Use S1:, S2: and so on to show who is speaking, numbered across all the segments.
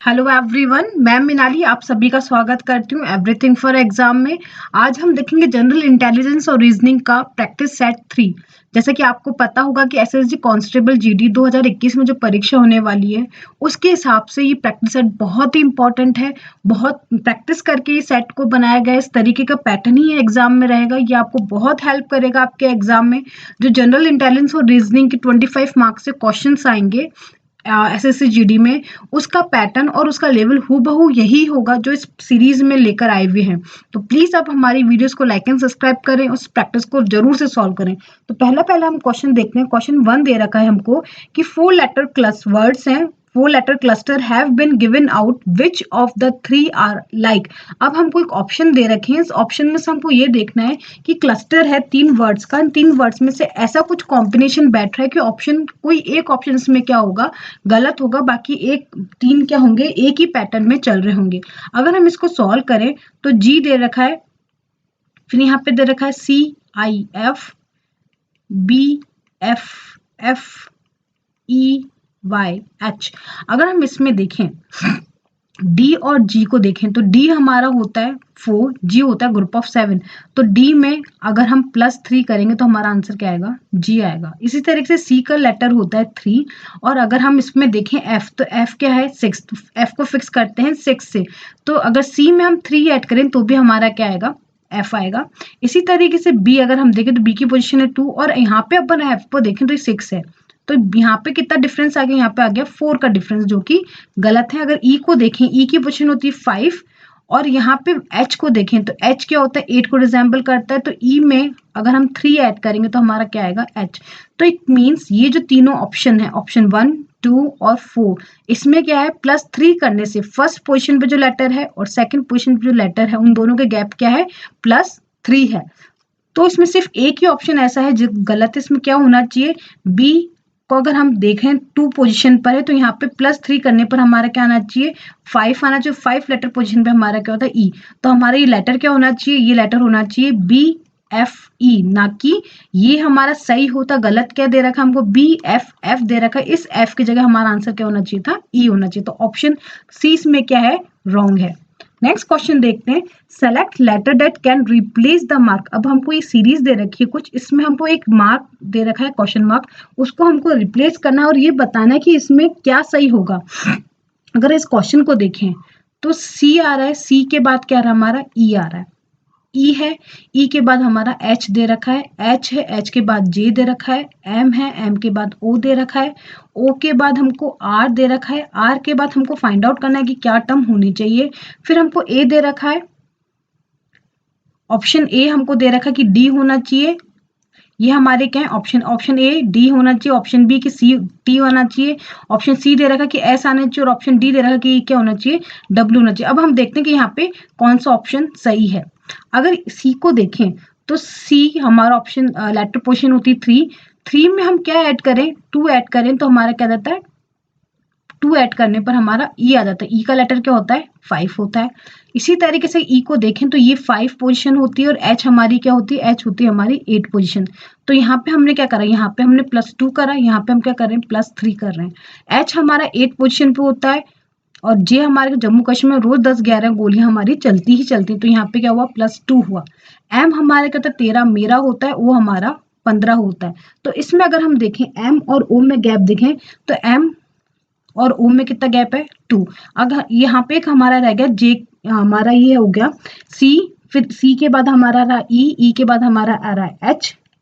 S1: Hello everyone, मैं मिनाली आप सभी का स्वागत करती हूँ एवरीथिंग फॉर एग्जाम में। आज हम देखेंगे जनरल इंटेलिजेंस और रीजनिंग का प्रैक्टिस सेट 3। जैसा कि आपको पता होगा कि एसएसजी कांस्टेबल जीडी 2021 में जो परीक्षा होने वाली है उसके हिसाब से ये प्रैक्टिस सेट बहुत ही इंपॉर्टेंट है। बहुत प्रैक्टिस करके ये सेट को बनाया गया, इस तरीके का पैटर्न ही एग्जाम में रहेगा। ये आपको बहुत हेल्प करेगा आपके एग्जाम में। जो जनरल इंटेलिजेंस और रीजनिंग के 25 मार्क्स से क्वेश्चन आएंगे एसएससी जीडी में, उसका पैटर्न और उसका लेवल हूबहू यही होगा जो इस सीरीज में लेकर आए हुए हैं। तो प्लीज आप हमारी वीडियोस को लाइक एंड सब्सक्राइब करें, उस प्रैक्टिस को जरूर से सॉल्व करें। तो पहला हम क्वेश्चन देखते हैं। क्वेश्चन 1 दे रखा है हमको कि 4 लेटर क्लस वर्ड्स हैं, 4 letter cluster have been given out, which of the 3 are like. अब हमको एक ऑप्शन दे रखे हैं, इस ऑप्शन में से हमको ये देखना है कि क्लस्टर है 3 वर्ड्स का, 3 वर्ड्स में से ऐसा कुछ कॉम्बिनेशन बैठ रहा है कि ऑप्शन कोई एक ऑप्शन में क्या होगा, गलत होगा, बाकी एक 3 क्या होंगे, एक ही पैटर्न में चल रहे होंगे। अगर हम इसको सॉल्व करें तो जी दे रखा है, फिर यहाँ पे दे रखा है CIF, BF, FEYH। अगर हम इसमें देखें डी और जी को देखें तो डी हमारा होता है 4, जी होता है ग्रुप ऑफ 7। तो डी में अगर हम +3 करेंगे तो हमारा आंसर क्या आएगा, जी आएगा। इसी तरीके से सी का लेटर होता है 3, और अगर हम इसमें देखें एफ, तो एफ क्या है 6, तो एफ को फिक्स करते हैं 6 से। तो अगर सी में हम 3 ऐड करें तो भी हमारा क्या आएगा, एफ आएगा। इसी तरीके से बी अगर हम देखें तो बी की पोजीशन है 2, और यहाँ पे अपन एफ को देखें तो ये 6 है। तो यहाँ पे कितना डिफरेंस आ गया, यहाँ पे आ गया 4 का डिफरेंस, जो कि गलत है। अगर ई को देखें, ई की पोजीशन होती है 5, और यहाँ पे एच को देखें तो एच क्या होता है, 8 को रिजेंबल करता है। तो ई में अगर हम 3 ऐड करेंगे तो हमारा क्या आएगा, एच। तो इट मीन्स ये जो तीनों ऑप्शन है, ऑप्शन 1, 2 और 4, इसमें क्या है, +3 करने से फर्स्ट पोजिशन पे जो लेटर है और सेकेंड पोजिशन पे जो लेटर है उन दोनों के गैप क्या है, +3 है। तो इसमें सिर्फ एक ही ऑप्शन ऐसा है जो गलत है। इसमें क्या होना चाहिए, बी को अगर हम देखें 2 पोजीशन पर है तो यहाँ पे +3 करने पर हमारा क्या आना चाहिए, 5 आना चाहिए। 5 लेटर पोजीशन पे हमारा क्या होता है, ई। तो हमारा ये लेटर क्या होना चाहिए, ये लेटर होना चाहिए BFE, ना कि ये हमारा सही होता। गलत क्या दे रखा है हमको, BFF दे रखा है। इस F की जगह हमारा आंसर क्या होना चाहिए था, ई होना चाहिए। तो ऑप्शन सी इसमें क्या है, रॉन्ग है। नेक्स्ट क्वेश्चन देखते हैं, select letter that can replace the mark. अब हमको ये सीरीज दे रखी है कुछ, इसमें हमको एक मार्क दे रखा है, क्वेश्चन मार्क, उसको हमको रिप्लेस करना है और ये बताना है कि इसमें क्या सही होगा। अगर इस क्वेश्चन को देखें तो सी आ रहा है, सी के बाद क्या आ रहा है हमारा, ई आ रहा है। ई है, ई के बाद हमारा एच दे रखा है, एच है, एच के बाद जे दे रखा है, एम है, एम के बाद ओ दे रखा है, ओ के बाद हमको आर दे रखा है, आर के बाद हमको फाइंड आउट करना है कि क्या टर्म होनी चाहिए। फिर हमको ए दे रखा है, ऑप्शन ए हमको दे रखा है कि डी होना चाहिए। ये हमारे क्या है, ऑप्शन ए डी होना चाहिए, ऑप्शन बी की सी टी होना चाहिए, ऑप्शन सी दे रखा कि एस आना चाहिए, और ऑप्शन डी दे रखा कि क्या होना चाहिए, डब्ल्यू होना चाहिए। अब हम देखते हैं कि यहाँ पे कौन सा ऑप्शन सही है। अगर सी को देखें तो सी हमारा ऑप्शन लेटर पोजीशन होती है 3 में हम क्या ऐड करें, 2 ऐड करें तो हमारा क्या जाता है, 2 ऐड करने पर हमारा ई आ जाता है। ई का लेटर क्या होता है, 5 होता है। इसी तरीके से ई को देखें तो ये 5 पोजीशन होती है, और एच हमारी क्या होती है, एच होती है हमारी 8 पोजीशन। तो यहाँ पे हमने क्या करा, यहाँ पे हमने +2 करा, यहाँ पे हम क्या कर रहे हैं, +3 कर रहे हैं। एच हमारा 8 पोजीशन पे होता है, और जे हमारे जम्मू कश्मीर में रोज 10-11 गोलियां हमारी चलती ही चलती, तो यहाँ पे क्या हुआ, +2 हुआ। एम हमारे क्या होता है, 13 मेरा होता है, वो हमारा 15 होता है। तो इसमें अगर हम देखें एम और ओ में गैप देखें तो एम और ओ में कितना गैप है, 2। अगर यहाँ पे एक हमारा रह गया जे, हमारा ये हो गया सी, फिर सी के बाद हमारा रहा ई के बाद हमारा आ रहा है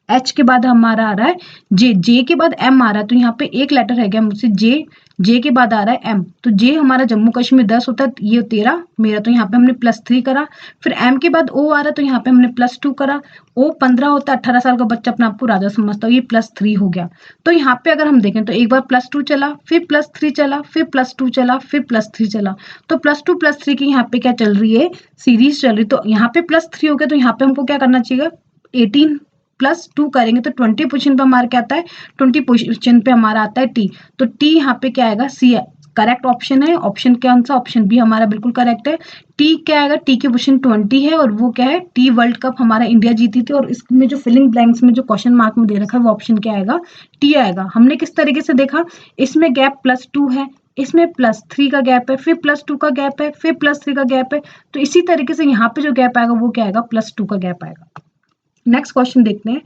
S1: एच के बाद हमारा आ रहा है जे के बाद एम आ रहा है। तो यहाँ पे एक लेटर रह गया मुझसे जे के बाद आ रहा है एम। तो जे हमारा जम्मू कश्मीर 10 होता है, ये 13 मेरा, तो यहाँ पे हमने +3 करा। फिर एम के बाद ओ आ रहा है, तो यहाँ पे हमने +2 करा। ओ 15 होता है, 18 साल का बच्चा अपने आपको राजा समझता है, ये +3 हो गया। तो यहाँ पे अगर हम देखें तो एक बार +2 चला, फिर +3 चला, फिर +2 चला, फिर +3 चला। तो +2 +3 की यहाँ पे क्या चल रही है, सीरीज चल रही। तो यहाँ पे +3 हो गया, तो यहाँ पे हमको क्या करना चाहिए, 18 +2 करेंगे तो 20 पोजीशन पे हमारा क्या आता है, 20 पोजीशन पे हमारा आता है टी। तो टी यहाँ पे क्या आएगा, सी करेक्ट ऑप्शन है। ऑप्शन कौन सा, ऑप्शन बी हमारा बिल्कुल करेक्ट है। टी क्या आएगा, टी की पोजीशन 20 है, और वो क्या है, टी वर्ल्ड कप हमारा इंडिया जीती थी। और इसमें जो फिलिंग ब्लैंक्स में जो क्वेश्चन मार्क में दे रखा है वो ऑप्शन क्या आएगा, टी आएगा। हमने किस तरीके से देखा, इसमें गैप +2 है, इसमें +3 का गैप है, फिर +2 का गैप है, फिर +3 का गैप है, तो इसी तरीके से यहाँ पे जो गैप आएगा वो क्या आएगा, +2 का गैप आएगा। नेक्स्ट क्वेश्चन देखते हैं।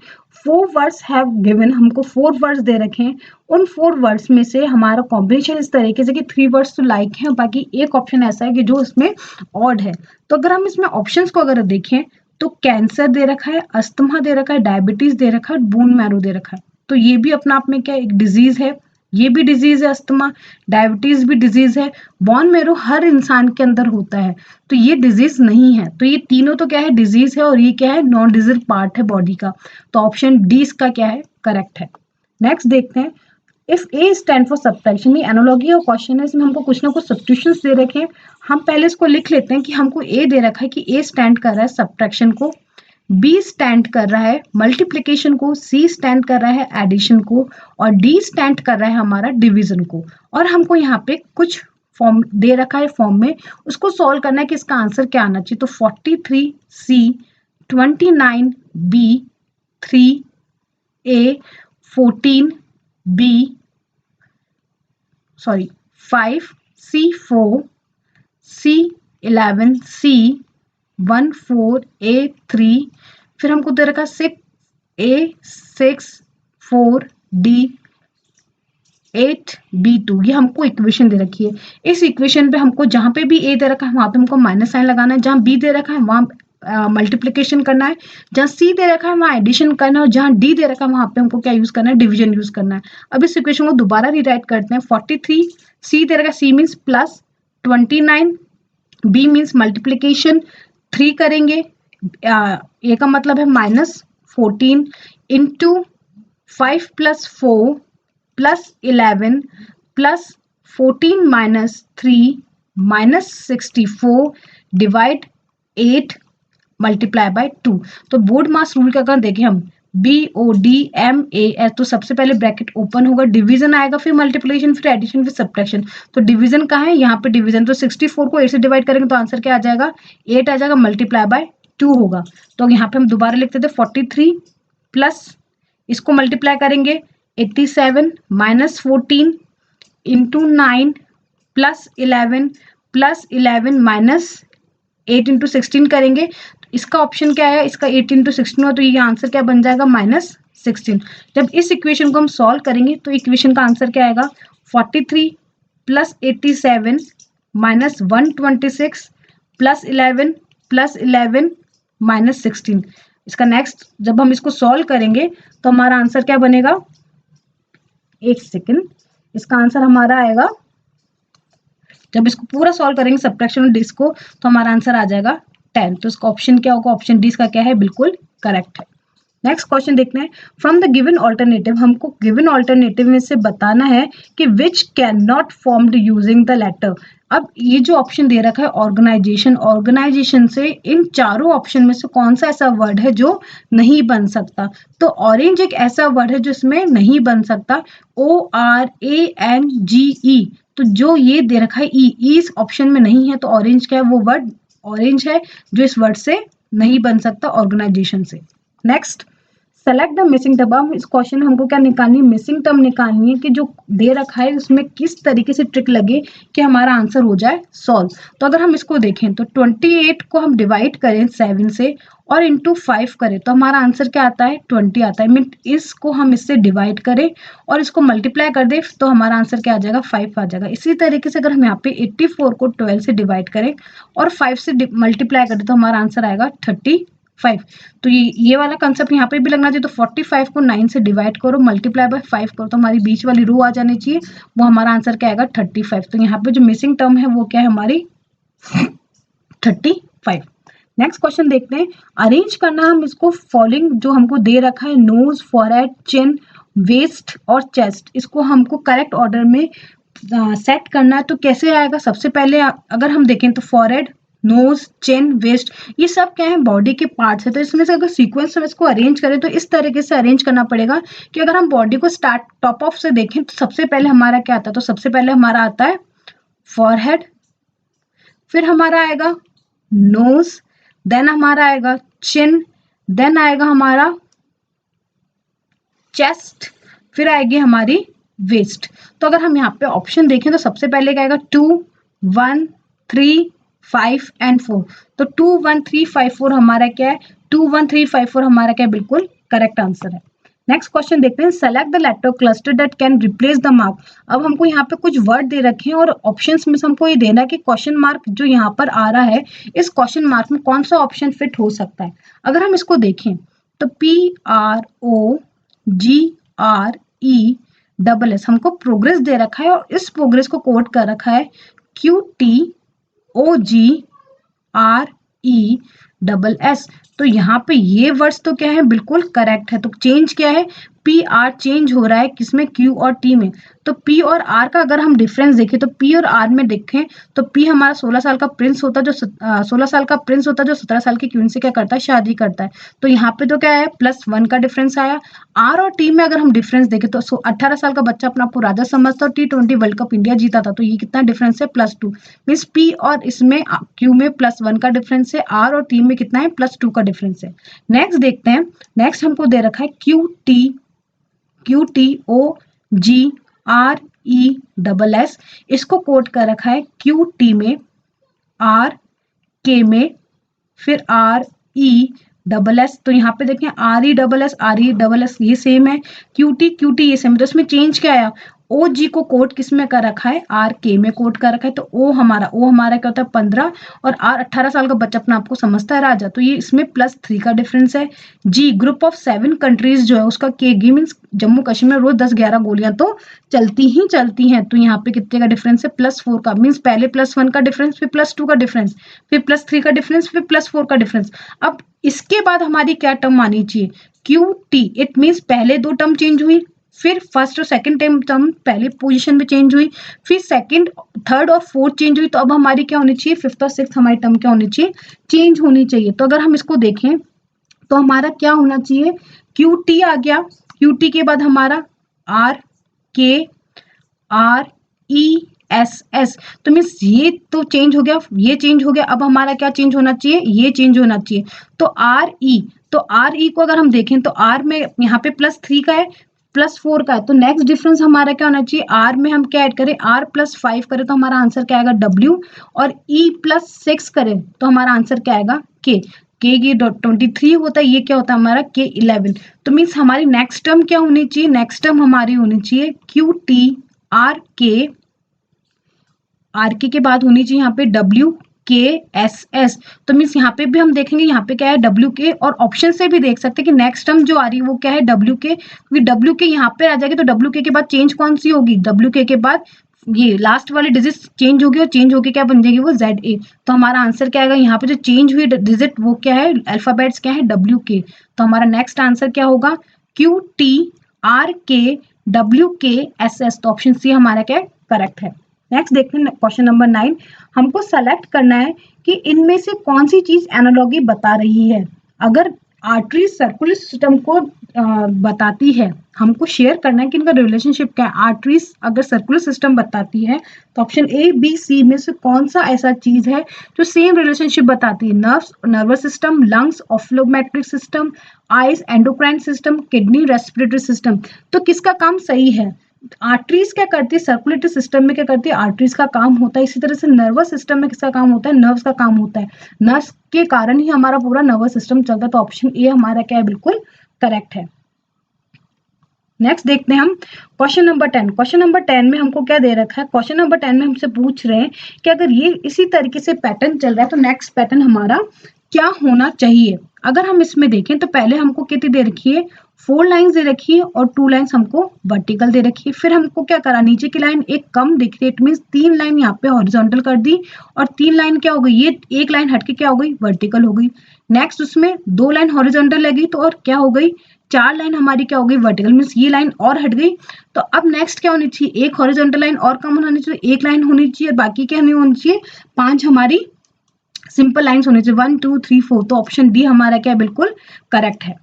S1: 4 वर्ड्स हैव गिवन, हमको 4 वर्ड्स दे रखे हैं, उन 4 वर्ड्स में से हमारा कॉम्बिनेशन इस तरीके से कि 3 वर्ड्स तो लाइक हैं, बाकी एक ऑप्शन ऐसा है कि जो इसमें ऑड है। तो अगर हम इसमें ऑप्शंस को अगर देखें तो कैंसर दे रखा है, अस्थमा दे रखा है, डायबिटीज दे रखा है, बोन मैरो दे रखा है। तो ये भी अपना आप में क्या एक डिजीज है, ये भी डिजीज है, अस्थमा डायबिटीज भी डिजीज है, बोन मैरो हर इंसान के अंदर होता है, तो ये डिजीज नहीं है। तो ये तीनों तो क्या है, डिजीज है, और ये क्या है, नॉन डिजीज पार्ट है बॉडी का। तो ऑप्शन डी इसका क्या है, करेक्ट है। नेक्स्ट देखते हैं। If A stand for subtraction, ये एनालॉजी और क्वेश्चन है, इसमें हमको कुछ ना कुछ सब्स्टिट्यूशंस दे रखे हैं। हम पहले इसको लिख लेते हैं कि हमको ए दे रखा है कि ए स्टैंड कर रहा है सब्ट्रैक्शन को, बी स्टैंड कर रहा है मल्टीप्लिकेशन को, सी स्टैंड कर रहा है एडिशन को, और डी स्टैंड कर रहा है हमारा डिवीजन को। और हमको यहाँ पे कुछ फॉर्म दे रखा है फॉर्म में, उसको सॉल्व करना है कि इसका आंसर क्या आना चाहिए। तो 43 सी, 29 बी, 3 ए, 14 बी, सॉरी 5 सी, 4 सी, 11 सी, 1 4 ए, 3, फिर हमको दे रखा 6 ए, 6 4 डी, 8 B2। ये हमको इक्वेशन दे रखी है। इस इक्वेशन पे हमको जहां पे भी ए दे रखा है वहां पे हमको माइनस साइन लगाना है, जहां बी दे रखा है वहां मल्टीप्लिकेशन करना है, जहां सी दे रखा है वहां एडिशन करना है, और जहां डी दे रखा है वहां पे हमको क्या यूज करना है, डिवीजन यूज करना है। अब इस इक्वेशन को दोबारा रीराइट करते हैं। 43 सी दे रखा है, C means plus, 29 B means multiplication, 3 करेंगे, ए का मतलब है minus, 14 into 5 + 4 + 11 + 14 - 3 - 64 divide 8 multiply by 2। तो बोर्ड मास रूल का अगर देखें हम, BODMAS, तो सबसे पहले ब्रैकेट ओपन होगा, डिवीजन आएगा, फिर मल्टीप्लिकेशन, फिर एडिशन, फिर सब्ट्रैक्शन। तो डिवीजन कहाँ है, यहाँ पे डिवीजन। तो 64 को 8 से डिवाइड करेंगे तो आंसर क्या आ जाएगा, 8 आ जाएगा, मल्टीप्लाई बाय 2 होगा। तो यहाँ पे हम दोबारा लिखते थे 43 प्लस, इसको मल्टीप्लाई करेंगे 87 - 14 इंटू 9 + 11 + 11 - 8 इंटू 16 करेंगे। इसका ऑप्शन क्या है, इसका 8 इंटू 16 हो, तो ये आंसर क्या बन जाएगा, -16। जब इस इक्वेशन को हम सॉल्व करेंगे तो इक्वेशन का आंसर क्या आएगा, 43 + 87 - 126 + 11 + 11 - 16। इसका नेक्स्ट जब हम इसको सॉल्व करेंगे तो हमारा आंसर क्या बनेगा, एक सेकेंड, इसका आंसर हमारा आएगा, जब इसको पूरा सॉल्व करेंगे सब्ट्रैक्शन और डिस को, तो हमारा आंसर आ जाएगा 10। तो इसका ऑप्शन क्या होगा, ऑप्शन डी इसका क्या है, बिल्कुल करेक्ट है। नेक्स्ट क्वेश्चन देखते हैं। फ्रॉम द गिवन ऑल्टरनेटिव, हमको गिवन ऑल्टरनेटिव में से बताना है कि which can not formed using the letter. अब ये जो ऑप्शन दे रखा है ऑर्गेनाइजेशन, ऑर्गेनाइजेशन से इन चारों ऑप्शन में से कौन सा ऐसा वर्ड है जो नहीं बन सकता। तो ऑरेंज एक ऐसा वर्ड है जो इसमें नहीं बन सकता, ORANGE। तो जो ये दे रखा है ई इस ऑप्शन में नहीं है, तो ऑरेंज क्या है, वो वर्ड ऑरेंज है जो इस वर्ड से नहीं बन सकता, ऑर्गेनाइजेशन से। Next, select the missing term. अब इस क्वेश्चन में हमको क्या निकालनी है, मिसिंग टर्म निकालनी है कि जो दे रखा है उसमें किस तरीके से ट्रिक लगे कि हमारा आंसर हो जाए सॉल्व। तो अगर हम इसको देखें तो 28 को हम डिवाइड करें 7 से और इंटू 5 करें तो हमारा आंसर क्या आता है, 20 आता है। मीन इसको हम इससे डिवाइड करें और इसको मल्टीप्लाई कर दें तो हमारा आंसर क्या आ जाएगा, 5 आ जाएगा। इसी तरीके से अगर हम यहाँ पे 84 को 12 से डिवाइड करें और 5 से मल्टीप्लाई करें तो हमारा आंसर आएगा 35। तो ये वाला कंसेप्ट यहाँ पे भी लगना चाहिए। तो 45 को 9 से डिवाइड करो, मल्टीप्लाई बाय 5 करो, तो हमारी बीच वाली रो आ जानी चाहिए, वो हमारा आंसर क्या आएगा, 35। तो यहाँ पे जो मिसिंग टर्म है वो क्या है, हमारी 35। नेक्स्ट क्वेश्चन देखते हैं। अरेंज करना हम इसको फॉलोइंग जो हमको दे रखा है, नोज, फॉरहेड, चिन, वेस्ट और चेस्ट, इसको हमको करेक्ट ऑर्डर में सेट करना है। तो कैसे आएगा, सबसे पहले अगर हम देखें तो फॉरहेड, नोज, चिन, वेस्ट, ये सब क्या है, बॉडी के पार्ट्स है। तो इसमें से अगर सीक्वेंस में इसको अरेंज करें तो इस तरीके से अरेंज करना पड़ेगा कि अगर हम बॉडी को स्टार्ट टॉप ऑफ से देखें तो सबसे पहले हमारा क्या आता है, तो सबसे पहले हमारा आता है फॉरहेड, फिर हमारा आएगा नोज, देन हमारा आएगा चिन, देन आएगा हमारा चेस्ट, फिर आएगी हमारी वेस्ट। तो अगर हम यहाँ पे ऑप्शन देखें तो सबसे पहले क्या आएगा 2 1 3 5 एंड 4। तो 2 1 3 5 4 हमारा क्या है, 2 1 3 5 4 हमारा क्या है, बिल्कुल करेक्ट आंसर है। नेक्स्ट क्वेश्चन देखते हैं, select the letter cluster that can replace the mark. अब हमको यहाँ पे कुछ वर्ड दे रखे हैं और ऑप्शंस में से हमको ये देना है कि क्वेश्चन मार्क जो यहाँ पर आ रहा है, इस क्वेश्चन मार्क में कौन सा ऑप्शन फिट हो सकता है। अगर हम इसको देखें तो PROGRESS हमको प्रोग्रेस दे रखा है और इस प्रोग्रेस को कोड कर रखा है QTOGRESS। तो यहाँ पे ये वर्ड्स तो क्या है, बिल्कुल करेक्ट है। तो चेंज क्या है, PR चेंज हो रहा है किसमें, Q और T में। तो P और R का अगर हम डिफरेंस देखें तो P और R में देखें तो P हमारा 16 साल का प्रिंस होता है जो 16 साल का प्रिंस होता है जो 17 साल की क्वीन से क्या करता है, शादी करता है। तो यहाँ पे तो क्या है, +1 का डिफरेंस आया। R और T में अगर हम डिफरेंस देखें तो 18 साल का बच्चा अपना आपको राजा समझता है, T20 वर्ल्ड कप इंडिया जीता था। तो ये कितना डिफरेंस है, +2। मीन्स P और इसमें Q में +1 का डिफरेंस है, R और T में कितना है, +2 का डिफरेंस है। नेक्स्ट देखते हैं, नेक्स्ट हमको दे रखा है QTOGRESS। इसको कोड कर रखा है QT में, R K में, फिर RESS। तो यहाँ पे देखें RESS ये सेम है, QT ये सेम है। तो इसमें चेंज क्या आया, OG को कोड किस में कर रखा है, RK में कोड कर रखा है। तो O हमारा क्या होता है 15 और R 18 साल का बच्चा अपना आपको समझता है राजा। तो ये इसमें +3 का डिफरेंस है। G ग्रुप ऑफ 7 कंट्रीज जो है उसका KG मीन्स जम्मू कश्मीर में रोज 10-11 गोलियां तो चलती हैं। तो यहाँ पे कितने का डिफरेंस है, +4 का। मीन्स पहले +1 का डिफरेंस, फिर +2 का डिफरेंस, फिर +3 का डिफरेंस, फिर +4 का डिफरेंस। अब इसके बाद हमारी क्या टर्म आनी चाहिए, QT। इट मीन्स पहले 2 टर्म चेंज हुई, फिर फर्स्ट और सेकंड टर्म पहले पोजीशन में चेंज हुई, फिर सेकंड, थर्ड और फोर्थ चेंज हुई। तो अब हमारी क्या होनी चाहिए, फिफ्थ और सिक्स्थ हमारी टर्म क्या होनी चाहिए, चेंज होनी चाहिए। तो अगर हम इसको देखें तो हमारा क्या होना चाहिए, QT आ गया, QT के बाद हमारा RKRESS। तो मीन्स ये तो चेंज हो गया, ये चेंज हो गया। अब हमारा क्या चेंज होना चाहिए, ये चेंज होना चाहिए। तो RE को अगर हम देखें तो R में यहाँ पे +3 का है, +4 का है। तो नेक्स्ट डिफरेंस हमारा क्या होना चाहिए, R में हम क्या ऐड करें, R +5 करें तो हमारा आंसर क्या आएगा, W। और E +6 करें तो हमारा आंसर क्या आएगा, K की 23 होता है, ये क्या होता है हमारा K11। तो मीन्स हमारी नेक्स्ट टर्म क्या होनी चाहिए, नेक्स्ट टर्म हमारी होनी चाहिए RK के बाद होनी चाहिए यहाँ पे WKSS। तो मीन्स यहाँ पे भी हम देखेंगे, यहाँ पे क्या है WK, और ऑप्शन से भी देख सकते हैं कि नेक्स्ट टर्म जो आ रही है वो क्या है, WK। क्योंकि WK यहाँ पे आ जाएगी तो WK के बाद चेंज कौन सी होगी, WK के बाद ये लास्ट वाली डिजिट चेंज होगी और चेंज होके क्या बन जाएगी, वो ZA। तो हमारा आंसर क्या आएगा, यहाँ पे जो चेंज हुई डिजिट वो क्या है, अल्फाबेट्स क्या है, WK। तो हमारा नेक्स्ट आंसर क्या होगा, QTRKWKSS। तो ऑप्शन सी हमारा क्या करेक्ट है। नेक्स्ट देखते हैं क्वेश्चन नंबर 9। हमको सेलेक्ट करना है कि इनमें से कौन सी चीज एनालॉगी बता रही है। अगर आर्टरी सर्कुलर सिस्टम को बताती है, हमको शेयर करना है कि इनका रिलेशनशिप क्या है। आर्टरीज अगर सर्कुलर सिस्टम बताती है तो ऑप्शन A, B, C में से कौन सा ऐसा चीज है जो सेम रिलेशनशिप बताती है। नर्व्स, नर्वस सिस्टम, लंग्स, ऑफ्लोमेट्रिक system, eyes, endocrine system, kidney, respiratory system. तो किसका काम सही है, आर्टरीज क्या करती है, सर्कुलेटरी सिस्टम में क्या करती है, आर्टरीज का काम होता है। इसी तरह से नर्वस सिस्टम में किसका काम होता है, नर्व्स का काम होता है। नर्व्स के कारण ही हमारा पूरा नर्वस सिस्टम चलता है। तो ऑप्शन ए हमारा क्या है, बिल्कुल करेक्ट है। नेक्स्ट देखते हैं हम क्वेश्चन नंबर 10। क्वेश्चन नंबर 10 में हमको क्या दे रखा है, क्वेश्चन नंबर 10 में हमसे पूछ रहे हैं कि अगर ये इसी तरीके से पैटर्न चल रहा है तो नेक्स्ट पैटर्न हमारा क्या होना चाहिए। अगर हम इसमें देखें तो पहले हमको कितनी दे रखी है, 4 लाइन्स दे रखी है और 2 लाइन्स हमको वर्टिकल दे रखी है। फिर हमको क्या करा, नीचे की लाइन एक कम दिख रही है, इट मीन्स 3 लाइन यहाँ पे हॉरिजॉन्टल कर दी और 3 लाइन क्या हो गई, ये एक लाइन हटके क्या हो गई, वर्टिकल हो गई। नेक्स्ट उसमें 2 लाइन हॉरिजॉन्टल लगी तो और क्या हो गई, 4 लाइन हमारी क्या हो गई, वर्टिकल। मीन्स ये लाइन और हट गई। तो अब नेक्स्ट क्या होनी चाहिए, एक हॉरिजॉन्टल लाइन और कम होनी चाहिए, एक लाइन होनी चाहिए, बाकी क्या नहीं होनी चाहिए, 5 हमारी सिंपल लाइन्स होनी चाहिए, 1 2 3 4। तो ऑप्शन डी हमारा क्या बिल्कुल करेक्ट है।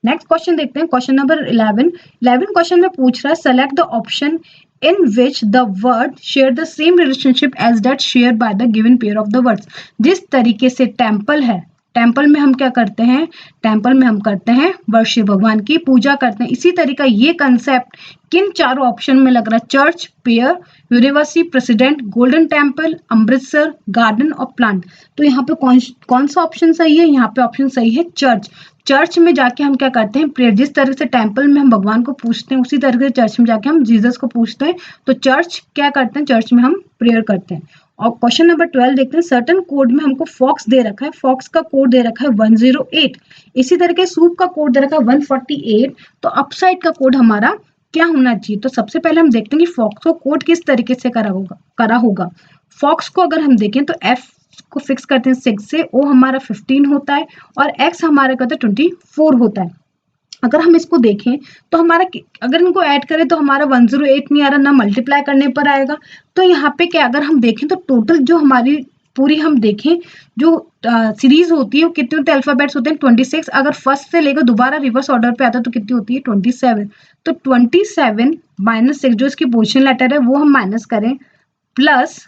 S1: नेक्स्ट क्वेश्चन देखते हैं, क्वेश्चन नंबर 11 क्वेश्चन में पूछ रहा है, select the option in which the word share the same relationship as that shared by the given pair of the words। जिस तरीके से टेम्पल है, टेम्पल में हम क्या करते हैं, टेम्पल में हम करते हैं वर्शिप, भगवान की पूजा करते हैं। इसी तरीका ये कंसेप्ट किन चारों ऑप्शन में लग रहा है, church, pair, university, president, golden temple, Amritsar, garden और प्लांट। तो यहाँ पे कौन सा ऑप्शन सही है, यहाँ पे ऑप्शन सही है चर्च। चर्च में जाके हम क्या करते हैं, प्रेयर। जिस तरह से टेम्पल में हम भगवान को पूछते हैं उसी तरह से चर्च में जाके हम जीसस को पूछते हैं। तो चर्च क्या करते हैं, चर्च में हम प्रेयर करते हैं। और क्वेश्चन नंबर 12 देखते हैं। सर्टन कोड में हमको फॉक्स दे रखा है, फॉक्स का कोड दे रखा है 108। इसी तरह के सूप का कोड दे रखा है 148। तो अपसाइड का कोड हमारा क्या होना चाहिए। तो सबसे पहले हम देखते हैं कि फॉक्स को कोड किस तरीके से करा होगा। फॉक्स को अगर हम देखें तो एफ को फिक्स करते हैं 6 से, ओ हमारा 15 होता है और एक्स हमारा कहते हैं 24 होता है। अगर हम इसको देखें तो हमारा, अगर इनको ऐड करें तो हमारा 108 नहीं आ रहा, ना मल्टीप्लाई करने पर आएगा। तो यहाँ पे क्या, अगर हम देखें तो टोटल जो हमारी पूरी हम देखें जो सीरीज होती है वो कितने होते हैं, अल्फाबेट्स होते हैं 26। अगर फर्स्ट से लेकर दोबारा रिवर्स ऑर्डर पे आता है तो कितनी होती है 27। तो 27 माइनस 6 जो इसकी पोजीशन लेटर है वो हम माइनस करें, प्लस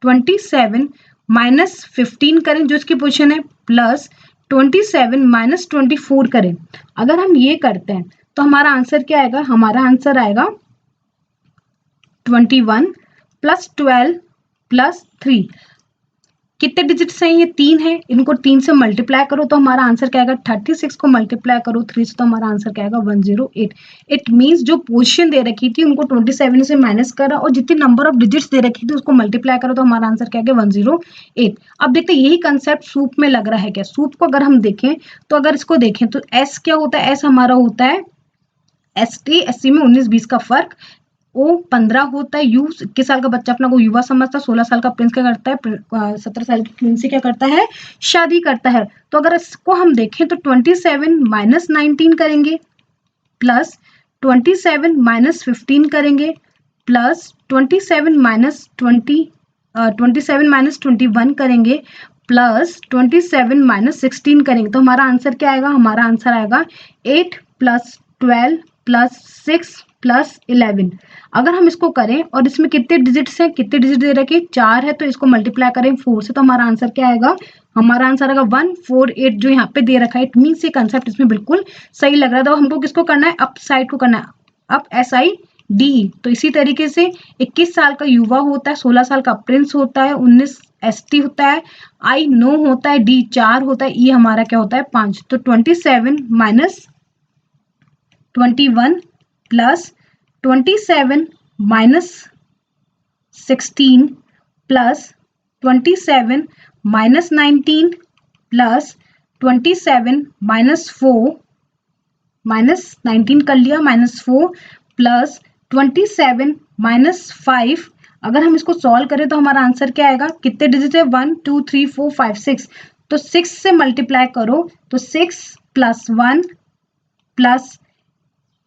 S1: 27 माइनस 15 करें जो इसकी पोजीशन है, प्लस 27 माइनस 24 करें। अगर हम ये करते हैं तो हमारा आंसर क्या आएगा, हमारा आंसर आएगा 21 प्लस 12 प्लस 3। कितने डिजिट्स हैं, ये 3 है, इनको 3 से मल्टीप्लाई करो तो हमारा आंसर क्या आएगा, 36 को मल्टीप्लाई करो 3 से तो हमारा आंसर क्या आएगा 108। इट मींस जो पोजीशन दे रखी थी उनको 27 से माइनस करा और जितनी नंबर ऑफ डिजिट्स दे रखी थी उसको मल्टीप्लाई करो तो हमारा आंसर क्या आएगा 108। अब देखते हैं यही कंसेप्ट सूप में लग रहा है क्या। सूप को अगर हम देखें तो अगर इसको देखें तो एस क्या होता है, एस हमारा होता है ST, SC में 19-20 का फर्क, ओ 15 होता है, यू 21 साल का बच्चा अपना को युवा समझता है, 16 साल का प्रिंस क्या करता है, 17 साल की क्वीन से क्या करता है, शादी करता है। तो अगर इसको हम देखें तो 27 माइनस 19 करेंगे, प्लस 27 माइनस 15 करेंगे, प्लस 27 माइनस 27 माइनस 21 करेंगे, प्लस 27 माइनस 16 करेंगे। तो हमारा आंसर क्या आएगा, हमारा आंसर आएगा 8 प्लस 12 प्लस 6 प्लस 11। अगर हम इसको करें और इसमें कितने डिजिट्स हैं, कितने डिजिट दे रखे 4 है, तो इसको मल्टीप्लाई करें 4 से तो हमारा आंसर क्या आएगा, हमारा आंसर आएगा 148 जो यहाँ पे दे रखा है। इट मीन्स ये कंसेप्ट इसमें बिल्कुल सही लग रहा है। तो हमको किसको करना है, अप साइड को करना है, अप SID। तो इसी तरीके से 21 साल का युवा होता है, 16 साल का प्रिंस होता है, 19 ST होता है, I 9 होता है, D 4 होता है, E हमारा क्या होता है 5। तो 27 minus 21 plus 27 minus 16 plus 27 minus 19 plus 27 minus 4 minus 19 कर लिया, माइनस 4 प्लस 27 माइनस 5। अगर हम इसको सॉल्व करें तो हमारा आंसर क्या आएगा, कितने डिजिट है 1 2 3 4 5 6। तो 6 से मल्टीप्लाई करो तो 6 plus 1 plus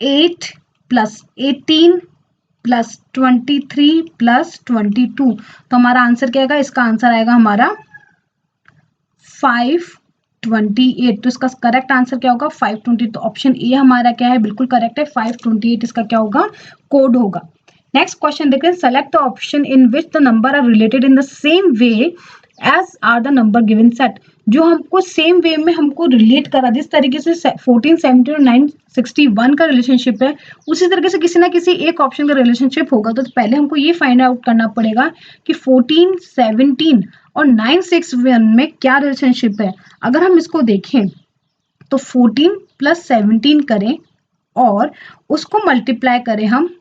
S1: 8 plus 18 plus 23 plus 22। तो हमारा आंसर क्या आएगा, इसका आंसर आएगा हमारा 528। तो इसका करेक्ट आंसर क्या होगा 520। तो ऑप्शन ए हमारा क्या है, बिल्कुल करेक्ट है, 528 इसका क्या होगा, कोड होगा। नेक्स्ट क्वेश्चन देखते हैं। Select the option in which the number are related in the same way as are the number given set. जो हमको सेम वे में हमको रिलेट करा, जिस तरीके से 14, 17 और 961 का रिलेशनशिप है उसी तरीके से किसी ना किसी एक ऑप्शन का रिलेशनशिप होगा। तो पहले हमको ये फाइंड आउट करना पड़ेगा कि 14, 17 और 961 में क्या रिलेशनशिप है। अगर हम इसको देखें तो 14 प्लस 17 करें और उसको मल्टीप्लाई करें हम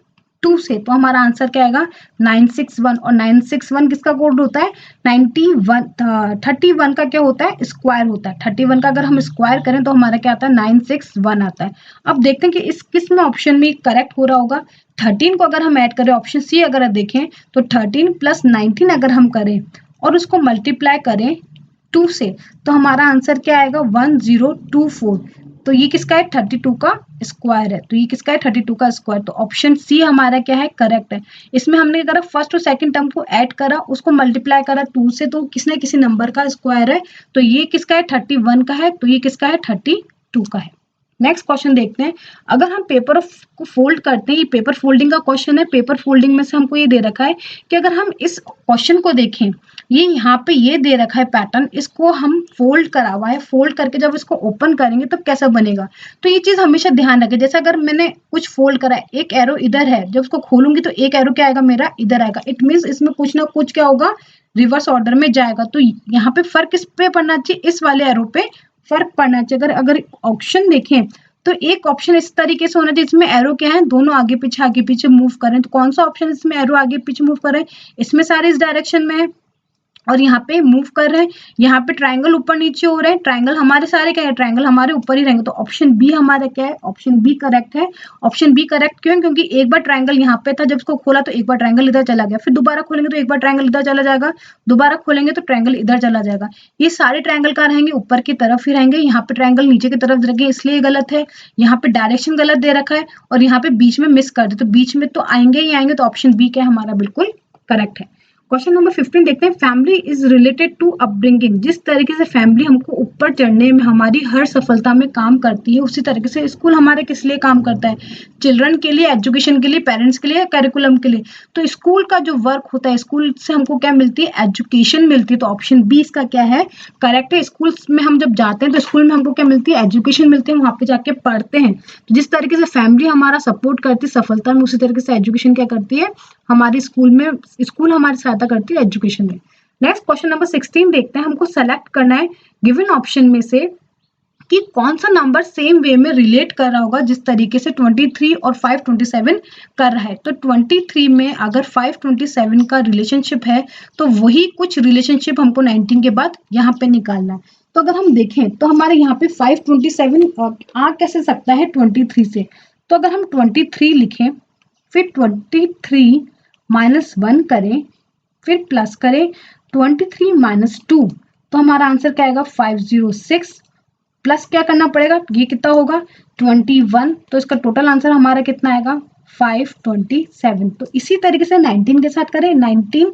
S1: 2 से तो हमारा आंसर क्या आएगा 961। और 961 किसका कोड होता है 31 का क्या होता है, स्क्वायर होता है। 31 का अगर हम स्क्वायर करें तो हमारा क्या आता है 961 आता है। अब देखते हैं कि इस किस में ऑप्शन में करेक्ट हो रहा होगा। 13 को अगर हम ऐड करें, ऑप्शन सी अगर देखें तो 13 प्लस 19 अगर हम करें और उसको मल्टीप्लाई करें 2 से तो हमारा आंसर क्या आएगा 1024। तो ये किसका है 32 का स्क्वायर है। तो ये किसका है 32 का स्क्वायर। तो ऑप्शन सी हमारा क्या है, करेक्ट है। इसमें हमने क्या करा, फर्स्ट और सेकंड टर्म को ऐड करा, उसको मल्टीप्लाई करा 2 से, तो किसने किसी नंबर का स्क्वायर है। तो ये किसका है 31 का है, तो ये किसका है 32 का है। नेक्स्ट क्वेश्चन देखते हैं। अगर हम पेपर को फोल्ड करते हैं, ये पेपर फोल्डिंग का क्वेश्चन है। पेपर फोल्डिंग में से हमको ये दे रखा है कि अगर हम इस क्वेश्चन को देखें, ये यहाँ पे ये दे रखा है पैटर्न, इसको हम फोल्ड करा हुआ है, फोल्ड करके जब इसको ओपन करेंगे तो कैसा बनेगा। तो ये चीज हमेशा ध्यान रखें। जैसे अगर मैंने कुछ फोल्ड करा है, एक एरो इधर है, जब उसको खोलूंगी तो एक एरो क्या आएगा मेरा, इधर आएगा। इट मीन्स इसमें कुछ ना कुछ क्या होगा, रिवर्स ऑर्डर में जाएगा। तो यहाँ पे फर्क किस पे पड़ना चाहिए, इस वाले एरो पे फर्क पड़ना चाहिए। अगर ऑप्शन देखें तो एक ऑप्शन इस तरीके से होना चाहिए, इसमें एरो क्या है, दोनों आगे पीछे मूव करें। तो कौन सा ऑप्शन इसमें एरो आगे पीछे मूव कर रहे हैं, इसमें सारे इस डायरेक्शन में है और यहाँ पे मूव कर रहे हैं। यहाँ पे ट्रायंगल ऊपर नीचे हो रहे हैं, ट्रायंगल हमारे सारे क्या है, ट्रायंगल हमारे ऊपर ही रहेंगे। तो ऑप्शन बी हमारा क्या है, ऑप्शन बी करेक्ट है। ऑप्शन बी करेक्ट क्यों, क्योंकि एक बार ट्रायंगल यहाँ पे था, जब इसको खोला तो एक बार ट्रायंगल इधर चला गया, फिर दोबारा खोलेंगे तो एक बार ट्रायंगल इधर चला जाएगा, दोबारा खोलेंगे तो ट्रायंगल इधर चला जाएगा। ये सारे ट्रायंगल कहाँ रहेंगे, ऊपर की तरफ ही रहेंगे। यहाँ पे ट्रायंगल नीचे की तरफ रहेंगे, इसलिए गलत है। यहाँ पे डायरेक्शन गलत दे रखा है और यहाँ पे बीच में मिस कर दे, तो बीच में तो आएंगे ही आएंगे। तो ऑप्शन बी क्या है हमारा, बिल्कुल करेक्ट है। क्वेश्चन नंबर 15 देखते हैं। Family is related to upbringing. जिस तरीके से फैमिली हमको ऊपर चढ़ने में, हमारी हर सफलता में काम करती है, उसी तरीके से स्कूल हमारे किस लिए काम करता है, चिल्ड्रन के लिए, एजुकेशन के लिए, पेरेंट्स के लिए, करिकुलम के लिए। तो स्कूल का जो वर्क होता है, स्कूल से हमको क्या मिलती है, एजुकेशन मिलती है। तो ऑप्शन बी इसका क्या है, करेक्ट है। स्कूल में हम जब जाते हैं तो स्कूल में हमको क्या मिलती है, एजुकेशन मिलती है, वहां पे जाके पढ़ते हैं। तो जिस तरीके से फैमिली हमारा सपोर्ट करती है सफलता में, उसी तरीके से एजुकेशन क्या करती है, हमारी स्कूल हमारी सहायता करती है एजुकेशन में। नेक्स्ट क्वेश्चन नंबर 16 देखते हैं। हमको सेलेक्ट करना है गिवन ऑप्शन में से कि कौन सा नंबर सेम वे में रिलेट कर रहा होगा जिस तरीके से 23 और 527 कर रहा है। तो 23 में अगर 527 का रिलेशनशिप है तो वही कुछ रिलेशनशिप हमको 19 के बाद यहाँ पे निकालना है। तो अगर हम देखें तो हमारे यहाँ पे 527 आ कैसे सकता है 23 से। तो अगर हम 23 लिखें, फिर 23 -1 करें, फिर प्लस करें 23 -2, तो हमारा आंसर क्या आएगा 506। प्लस क्या करना पड़ेगा, ये कितना होगा 21, तो इसका टोटल आंसर हमारा कितना आएगा 527। तो इसी तरीके से 19 के साथ करें, 19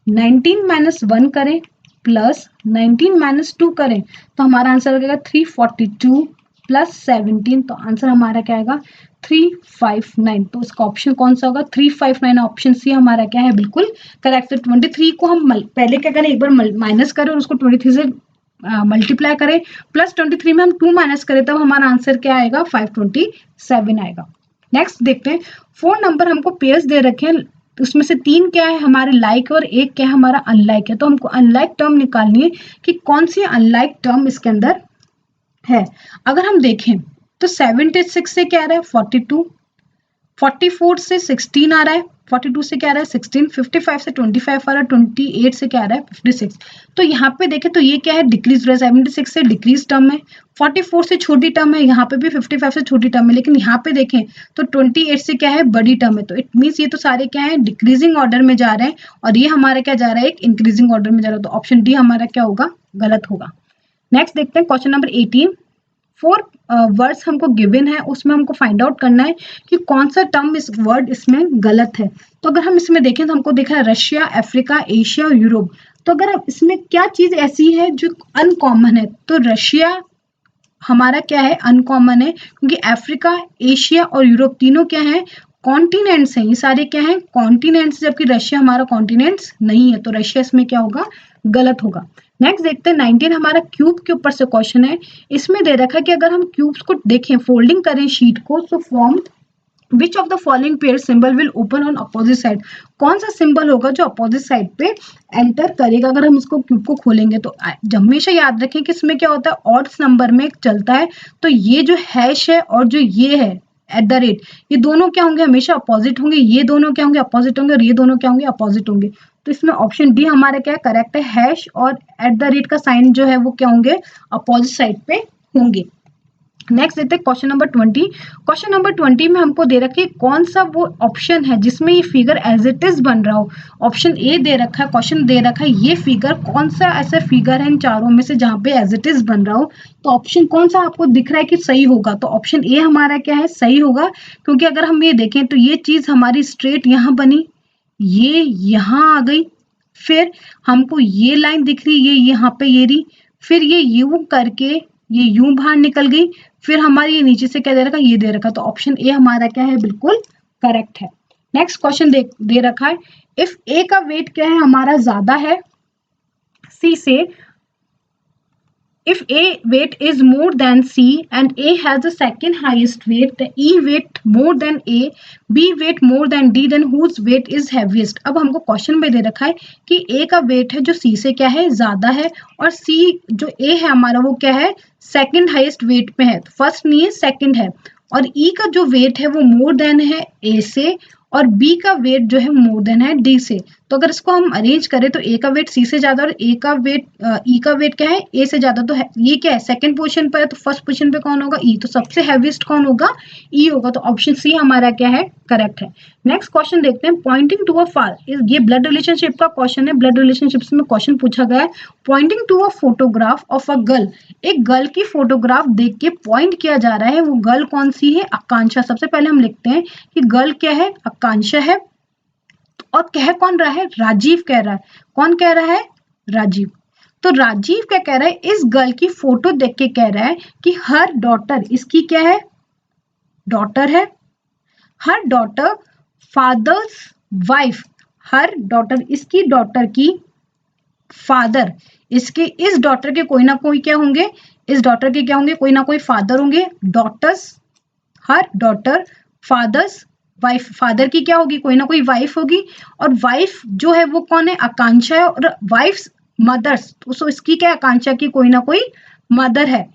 S1: -1 करें प्लस 19 -2 करें, तो हमारा आंसर आ जाएगा 342 प्लस 17। तो आंसर हमारा क्या आएगा 359। तो इसका ऑप्शन कौन सा होगा 359। ऑप्शन सी हमारा क्या है, बिल्कुल करेक्ट। तो 23 को हम पहले क्या करें, एक बार माइनस करें और उसको 23 से मल्टीप्लाई करें, प्लस 23 में हम 2 माइनस करें, तब हमारा आंसर क्या आएगा 527 आएगा। नेक्स्ट देखते हैं। 4 नंबर हमको पेयर्स दे रखे हैं, उसमें से 3 क्या है हमारे लाइक और 1 क्या है हमारा अनलाइक है। तो हमको अनलाइक टर्म निकालनी है कि कौन सी अनलाइक टर्म इसके अंदर है। अगर हम देखें तो 76 से क्या आ रहा है 42, 44 से 16 आ रहा है, 42 से क्या आ रहा है 16, 55 से 25 आ रहा है, 28 से क्या आ रहा है 56। तो यहाँ पे देखें तो ये क्या है डिक्रीज रहा है, 76 से डिक्रीज टर्म है, 44 से छोटी टर्म है, यहाँ पे भी 55 से छोटी टर्म है, लेकिन यहाँ पे देखें तो 28 से क्या है बड़ी टर्म है। तो इट मीन्स ये तो सारे क्या है डिक्रीजिंग ऑर्डर में जा रहे हैं और ये हमारा क्या जा रहा है एक इंक्रीजिंग ऑर्डर में जा रहा है। तो ऑप्शन डी हमारा क्या होगा, गलत होगा। नेक्स्ट देखते हैं क्वेश्चन नंबर 18। 4 वर्ड्स हमको गिवन है, उसमें हमको फाइंड आउट करना है कि कौन सा टर्म इस वर्ड इसमें गलत है। तो अगर हम इसमें देखें तो हमको देखा है रशिया, अफ्रीका, एशिया और यूरोप। तो अगर इसमें क्या चीज ऐसी है जो अनकॉमन है, तो रशिया हमारा क्या है अनकॉमन है, क्योंकि अफ्रीका, एशिया और यूरोप तीनों क्या है कॉन्टिनेंट्स हैं। ये सारे क्या है कॉन्टिनेंट्स, जबकि रशिया हमारा कॉन्टिनेंट्स नहीं है। तो रशिया इसमें क्या होगा, गलत होगा। नेक्स्ट देखते हैं 19 हमारा क्यूब के ऊपर से क्वेश्चन है। इसमें दे रखा है कि अगर हम क्यूब्स को देखें, फोल्डिंग करें शीट को, तो form which of the following pair symbol will open on opposite side. कौन सा सिंबल होगा जो अपोजिट साइड पे एंटर करेगा अगर हम इसको क्यूब को खोलेंगे। तो हमेशा याद रखें कि इसमें क्या होता है ऑड्स नंबर में चलता है। तो ये जो हैश है और जो ये है @ ये दोनों क्या होंगे हमेशा अपोजिट होंगे, ये दोनों क्या होंगे अपोजिट होंगे और ये दोनों क्या होंगे अपोजिट होंगे। तो इसमें ऑप्शन डी हमारा क्या करेक्ट है, हैश और @ का साइन जो है वो क्या होंगे अपोजिट साइड पे होंगे। नेक्स्ट देखते हैं क्वेश्चन नंबर 20। क्वेश्चन नंबर 20 में हमको दे रखा है कौन सा वो ऑप्शन है जिसमें ये फिगर एज इट इज बन रहा हो। ऑप्शन ए दे रखा है, क्वेश्चन दे रखा है ये फिगर कौन सा ऐसा फिगर है इन चारों में से जहां पे एज इट इज बन रहा हो। तो ऑप्शन कौन सा आपको दिख रहा है कि सही होगा, तो ऑप्शन ए हमारा क्या है सही होगा, क्योंकि अगर हम ये देखें तो ये चीज हमारी स्ट्रेट यहाँ बनी, ये यहाँ आ गई, फिर हमको ये लाइन दिख रही, ये यहाँ पे ये रही, फिर ये यूं करके ये यूं बाहर निकल गई, फिर हमारी ये नीचे से क्या दे रखा है, ये दे रखा है, तो ऑप्शन ए हमारा क्या है, बिल्कुल करेक्ट है। नेक्स्ट क्वेश्चन दे रखा है, इफ ए का वेट क्या है हमारा ज्यादा है सी से, if A weight is more than C and A has the second highest weight, the E weight more than A, B weight more than D, then whose weight is heaviest। अब हमको question में दे रखा है कि A का wait है जो C से क्या है, ज्यादा है, और C जो A है हमारा वो क्या है, सेकंड हाईएस्ट वेट पे है, फर्स्ट नहीं है सेकंड है, और E का जो वेट है वो मोर देन है A से, और B का वेट जो है मोर देन है D से। तो अगर इसको हम अरेंज करें तो A का वेट C से ज्यादा और E का वेट क्या है, A से ज्यादा, तो ये क्या है, सेकंड पोजीशन पर है, तो फर्स्ट पोजीशन पे कौन होगा, E, तो सबसे हैवीएस्ट कौन होगा, E होगा, तो ऑप्शन सी हमारा क्या है, करेक्ट है। नेक्स्ट क्वेश्चन देखते हैं, पॉइंटिंग टू अ फादर, ये ब्लड रिलेशनशिप का क्वेश्चन है, ब्लड रिलेशनशिप्स में क्वेश्चन पूछा गया है, pointing to a photograph of a girl, एक गर्ल की फोटोग्राफ देख के पॉइंट किया जा रहा है, वो गर्ल कौन सी है, आकांक्षा। सबसे पहले हम लिखते हैं कि गर्ल क्या है, आकांक्षा है, और कह कौन रहा है, राजीव कह रहा है, कौन कह रहा है, राजीव। तो राजीव क्या कह रहा है, इस गर्ल की फोटो देख के कह रहा है कि हर डॉटर, इसकी क्या है, डॉटर है, हर daughter fathers wife, her daughter, इसकी डॉटर की फादर, इसके इस डॉटर के कोई ना कोई क्या होंगे, इस डॉटर के क्या होंगे, कोई ना कोई फादर होंगे, डॉटर्स, हर डॉटर फादर्स वाइफ, फादर की क्या होगी, कोई ना कोई वाइफ होगी, और वाइफ जो है वो कौन है, आकांक्षा है, और वाइफ मदर्स, तो इसकी क्या, आकांक्षा की कोई ना कोई मदर है।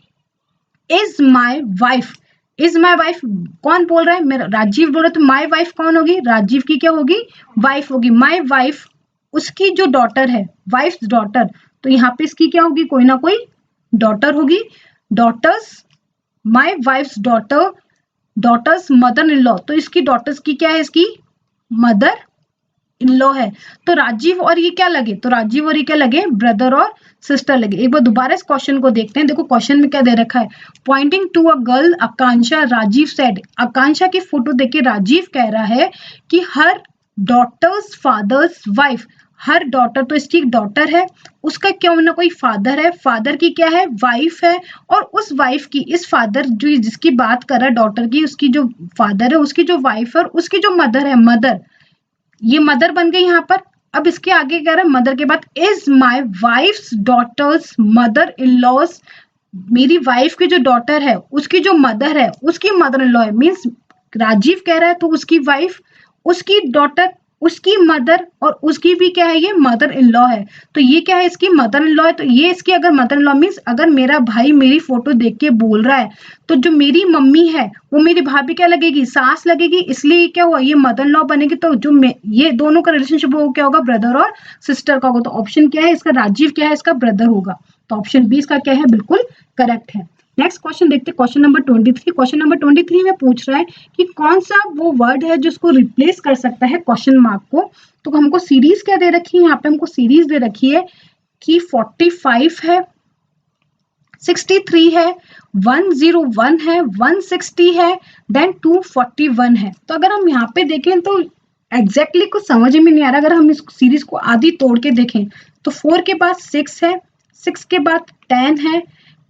S1: Is my wife, is my wife कौन बोल रहा है, मेरा राजीव बोल रहा है, तो माई वाइफ कौन होगी, राजीव की क्या होगी, वाइफ होगी, माई वाइफ, उसकी जो डॉटर है, वाइफ डॉटर, तो यहाँ पे इसकी क्या होगी, कोई ना कोई डॉटर होगी, daughters, my wife daughter, daughters mother in law, तो इसकी डॉटर्स की क्या है, इसकी मदर इन लॉ है। तो राजीव और ये क्या लगे, तो राजीव और ये क्या लगे, ब्रदर और सिस्टर लगे। एक बार दोबारा इस क्वेश्चन को देखते हैं, देखो क्वेश्चन में क्या दे रखा है, pointing to a girl Akanksha, Rajiv said, Akanksha की फोटो देख के राजीव कह रहा है कि her daughter's father's wife, her daughter, तो इसकी डॉटर है, उसका क्यों ना कोई फादर है, फादर की क्या है, वाइफ है, और उस वाइफ की, इस फादर जो जिसकी बात कर रहा है डॉटर की, उसकी जो फादर है, उसकी जो वाइफ है, और उसकी जो मदर है, मदर, ये मदर बन गई यहाँ पर। अब इसके आगे कह रहा है मदर के बाद, is my wife's daughter's mother in laws, मेरी वाइफ की जो डॉटर है उसकी जो मदर है, उसकी मदर इन लॉ है, मीन्स राजीव कह रहा है तो उसकी वाइफ, उसकी डॉटर, उसकी मदर, और उसकी भी क्या है, ये मदर इन लॉ है, तो ये क्या है, इसकी मदर इन लॉ है, तो ये इसकी अगर मदर इन लॉ मीन्स, अगर मेरा भाई मेरी फोटो देख के बोल रहा है, तो जो मेरी मम्मी है वो मेरी भाभी क्या लगेगी, सास लगेगी, इसलिए क्या हुआ, ये मदर इन लॉ बनेगी, तो जो ये दोनों का रिलेशनशिप वो क्या होगा, ब्रदर और सिस्टर का होगा, तो ऑप्शन क्या है इसका, राजीव क्या है, इसका ब्रदर होगा, तो ऑप्शन बी इसका क्या है, बिल्कुल करेक्ट है। नेक्स्ट क्वेश्चन देखते हैं, क्वेश्चन नंबर 23। क्वेश्चन नंबर 23 में पूछ रहा है कि कौन सा वो वर्ड है जिसको रिप्लेस कर सकता है क्वेश्चन मार्क को। तो हमको सीरीज क्या दे रखी है, यहाँ पे हमको सीरीज दे रखी है कि 45 है, 63 है, 101 है, 160 है, देन 241 है। तो अगर हम यहाँ पे देखें तो एग्जैक्टली कुछ समझ में नहीं आ रहा, अगर हम इस सीरीज को आधी तोड़ के देखें तो 4 के बाद 6 है, 6 के बाद 10 है,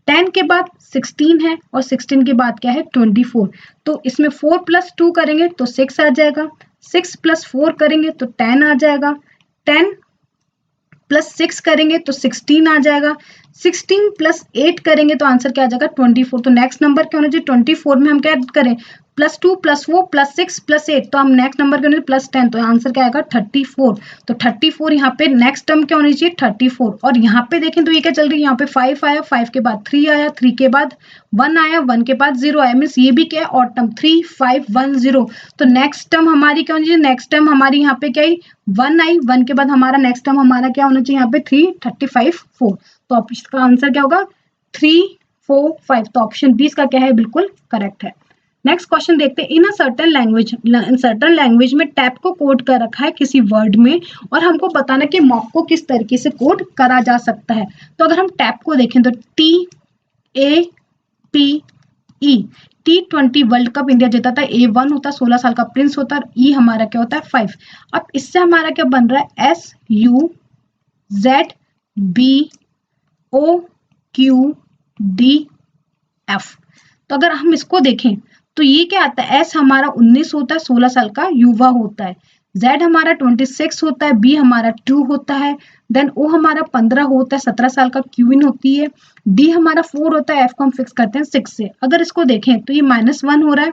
S1: 10 के बाद 16 है, और 16 के बाद क्या है, 24। तो इसमें 4 + 2 करेंगे तो 6 आ जाएगा, 6 + 4 करेंगे तो 10 आ जाएगा, 10 + 6 करेंगे तो 16 आ जाएगा, 16 + 8 करेंगे तो आंसर क्या आ जाएगा, 24। तो नेक्स्ट नंबर क्या होना चाहिए, 24 में हम क्या करें, +2 + 4 + 6 + 8, तो हम नेक्स्ट नंबर क्या होना चाहिए, +10, तो आंसर क्या आएगा, 34। तो 34 यहाँ पे नेक्स्ट टर्म क्या होनी चाहिए, 34। और यहाँ पे देखें तो ये क्या चल रही है, यहाँ पे 5 आया, 5 के बाद 3 आया, 3 के बाद 1 आया, 1 के बाद 0 आया, मीन्स ये भी क्या है, ऑड टर्म, 3 5 1 0। तो नेक्स्ट टर्म हमारी क्या होनी चाहिए, नेक्स्ट टर्म हमारी यहाँ पे क्या आई, 1 आई, 1 के बाद हमारा नेक्स्ट टर्म हमारा क्या होना चाहिए, यहाँ पे 3 35 4। तो इसका आंसर क्या होगा, 3 4 5। तो ऑप्शन बी इसका क्या है, बिल्कुल करेक्ट है। नेक्स्ट क्वेश्चन देखते हैं, इन सर्टेन लैंग्वेज में टैप को कोड कर रखा है किसी वर्ड में, और हमको बताना कि मॉक को किस तरीके से कोड करा जा सकता है। तो अगर हम टैप को देखें तो TAPE, T20 world cup India जीता था, A1 होता 16 साल का प्रिंस होता, और E हमारा क्या होता है 5। अब इससे हमारा क्या बन रहा है, SUZBOQD एफ। तो अगर हम इसको देखें तो ये क्या आता है, एस हमारा 19 होता है, 16 साल का युवा होता है, जेड हमारा 26 होता है, बी हमारा 2 होता है, देन ओ हमारा 15 होता है, 17 साल का क्वीन होती है, डी हमारा 4 होता है, एफ को हम फिक्स करते हैं 6 से। अगर इसको देखें तो ये -1 हो रहा है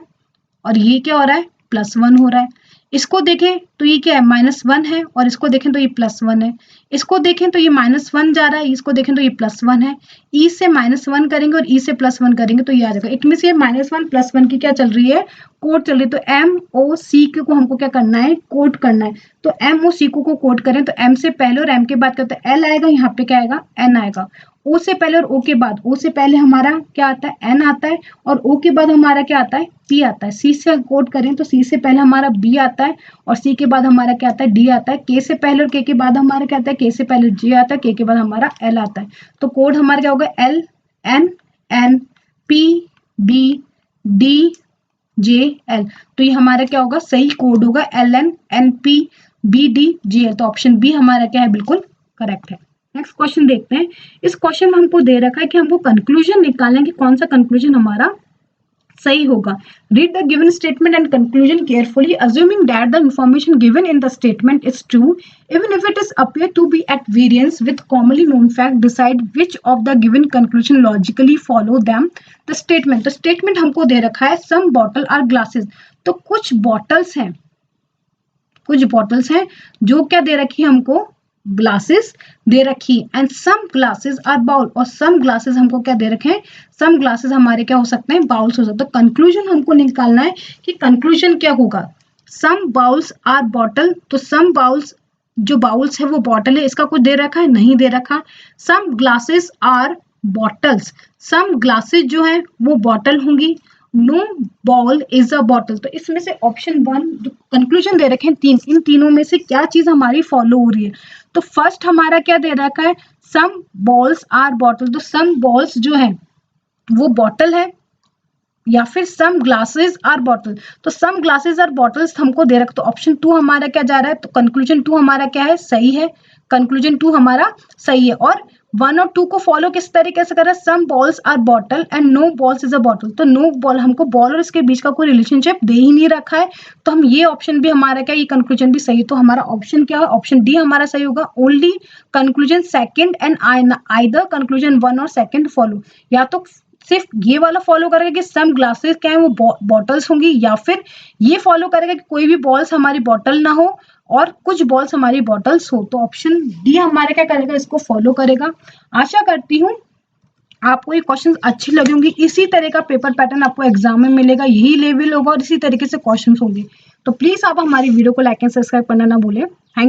S1: और ये क्या हो रहा है, +1 हो रहा है। इसको देखें तो ये क्या है, -1 है, और इसको देखें तो ये +1 है। इसको देखें तो ये -1 जा रहा है, इसको देखें तो ये +1 है। ई से -1 करेंगे और ई से +1 करेंगे तो ये आ जाएगा। इट मीन्स ये -1 +1 की क्या चल रही है, कोड चल रही है। तो एम ओ सी को हमको क्या करना है, कोड करना है। तो एम ओ सी को कोड करें तो एम से पहले और एम के बाद क्या होता है, एल आएगा, यहाँ पे क्या आएगा, एन आएगा। ओ से पहले और ओ के बाद, ओ से पहले हमारा क्या आता है, एन आता है, और ओ के बाद हमारा क्या आता है, पी आता है। सी से कोड करें तो सी से पहले हमारा बी आता है और सी के बाद हमारा क्या आता है, डी आता है। के से पहले और के के बाद हमारा क्या आता है, के से पहले जे आता है, के के बाद हमारा एल आता है। तो कोड हमारा क्या होगा, L N N P B D J L. तो ये हमारा क्या होगा, सही कोड होगा L N N P B D J L. तो ऑप्शन बी हमारा क्या है, बिल्कुल करेक्ट है। नेक्स्ट क्वेश्चन देखते हैं। इस क्वेश्चन में हमको दे रखा है कि हमको कंक्लूजन निकालना है कि कौन सा कंक्लूजन हमारा सही होगा। Read the given statement and conclusion carefully assuming that the information given in the statement is true even if it is appear to be at variance with commonly known fact, decide which of the given conclusion logically follow them the statement। तो statement हमको दे रखा है some bottle are glasses। तो कुछ bottles हैं, कुछ bottles हैं जो क्या दे रखी है हमको, ग्लासेस दे रखी, and some glasses are bowl, और सम ग्लासेस हमको क्या दे रखे हैं, सम ग्लासेस हमारे क्या हो सकते हैं, बाउल्स हो सकते हैं। तो कंक्लूजन हमको निकालना है कि कंक्लूजन क्या होगा। सम बाउल्स आर बॉटल, तो सम बाउल्स जो बाउल्स है वो बॉटल है, इसका कुछ दे रखा है, नहीं दे रखा। Some glasses are bottles, some glasses जो है वो बॉटल होंगी। No ball is a bottle. तो इसमें से ऑप्शन 1 जो कंक्लूजन दे रखे हैं तीन, इन तीनों में से क्या चीज हमारी फॉलो हो रही है। तो फर्स्ट हमारा क्या दे रखा है, सम बॉल्स आर बॉटल। तो सम बॉल्स जो है वो बॉटल है, या फिर सम ग्लासेस आर बॉटल। तो सम ग्लासेस आर बॉटल्स हमको दे रखा, तो ऑप्शन 2 हमारा क्या जा रहा है, तो कंक्लूजन 2 हमारा क्या है, सही है। कंक्लूजन 2 हमारा सही है। और 1 और 2 को फॉलो किस तरीके से कर रहा है, some balls are bottle and no balls is a bottle. तो नो बॉल, हमको बॉल और इसके बीच का कोई रिलेशनशिप दे ही नहीं रखा है, तो हम ये ऑप्शन भी हमारा क्या, ये कंक्लूजन भी सही। तो हमारा ऑप्शन क्या है, ऑप्शन डी हमारा सही होगा। Only conclusion second and either conclusion 1 और सेकंड फॉलो, या तो सिर्फ ये वाला फॉलो करेगा कि सम ग्लासेस क्या है वो बॉटल्स होंगी, या फिर ये फॉलो करेगा कि कोई भी बॉल्स हमारी बॉटल ना हो और कुछ बॉल्स हमारी बॉटल्स हो। तो ऑप्शन डी हमारे क्या करेगा, इसको फॉलो करेगा। आशा करती हूँ आपको ये क्वेश्चंस अच्छी लगे होंगी। इसी तरह का पेपर पैटर्न आपको एग्जाम में मिलेगा, यही लेवल होगा और इसी तरीके से क्वेश्चंस होंगे। तो प्लीज आप हमारी वीडियो को लाइक एंड सब्सक्राइब करना ना भूलें। थैंक